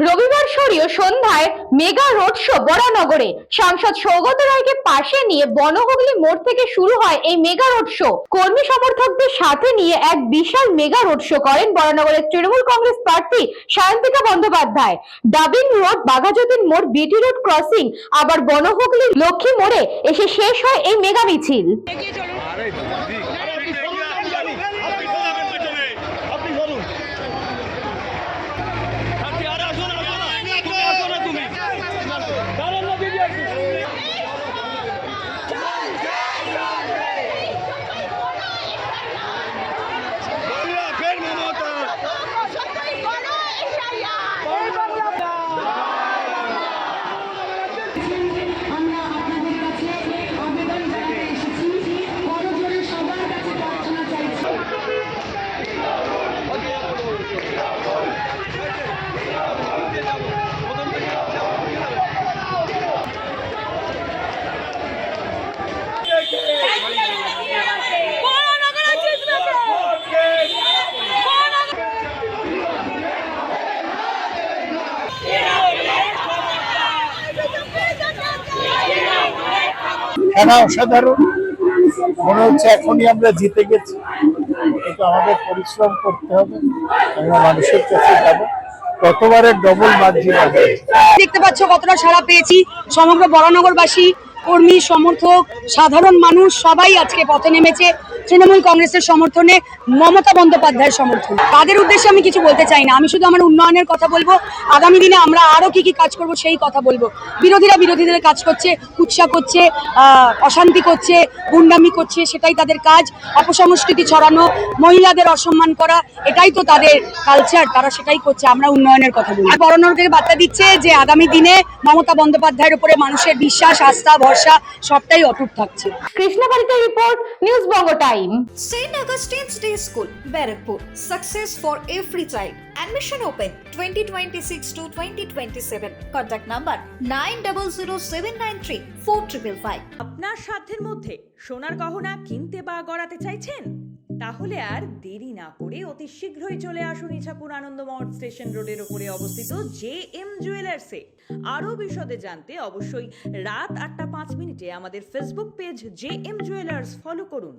রবিবার সরিয়ে সন্ধ্যায় মেগা রোড শো বরানগরে। সাংসদ সৌগত রায়কে পাশে নিয়ে বনহুগলি মোড় থেকে শুরু হয় এই মেগা রোড শো। কর্মী সমর্থকদের সাথে নিয়ে এক বিশাল মেগা রোড শো করেন বরানগরের তৃণমূল কংগ্রেস প্রার্থী সায়ন্তিকা বন্দ্যোপাধ্যায়। ডাবিং রোড, বাঘাযতীন মোড়, বিটি রোড ক্রসিং, আবার বনহুগলি লক্ষ্মী মোড়ে এসে শেষ হয় এই মেগা মিছিল। খেলা অসাধারণ মনে হচ্ছে। এখনই আমরা জিতে গেছি, কিন্তু আমাদের পরিশ্রম করতে হবে। আমরা মানুষের কাছে যাবো, গতবারের ডবল মার্জিন আছে। দেখতে পাচ্ছ কতটা সাড়া পেয়েছি। সমগ্র বরানগরবাসী, কর্মী, সমর্থক, সাধারণ মানুষ সবাই আজকে পথে নেমেছে তৃণমূল কংগ্রেসের সমর্থনে, মমতা বন্দ্যোপাধ্যায়ের সমর্থনে। তাদের উদ্দেশ্যে আমি কিছু বলতে চাই না, আমি শুধু আমার উন্নয়নের কথা বলবো। আগামী দিনে আমরা আরো কি কি কাজ করব সেই কথা বলবো। বিরোধীদের কাজ করছে, কুৎসা করছে, অশান্তি করছে, গুন্ডামি করছে, সেটাই তাদের কাজ। অপসংস্কৃতি ছড়ানো, মহিলাদের অসম্মান করা, এটাই তো তাদের কালচার, তারা সেটাই করছে। আমরা উন্নয়নের কথা বলি। বরানগরকে বার্তা দিচ্ছে যে আগামী দিনে মমতা বন্দ্যোপাধ্যায়ের উপরে মানুষের বিশ্বাস, আস্থা, ভরসা সবটাই অটুট থাকছে। কৃষ্ণবাড়িতে report, news Banga time. St. Augustine's Day School, Barrackpur. Success for every child. Admission open 2026 to 2027. Contact number 9007934555. আপনার সাধ্যের মধ্যে সোনার গহনা কিনতে বা গড়াতে চাইছেন? তাহলে আর দেরি না করে অতি শীঘ্রই চলে আসুন ইছাপুর আনন্দমহল স্টেশন রোডের উপরে অবস্থিত JM জুয়েলার্সে। আরও বিশদে জানতে অবশ্যই রাত 8টা 5 মিনিটে আমাদের Facebook page JM jewellers follow করুন।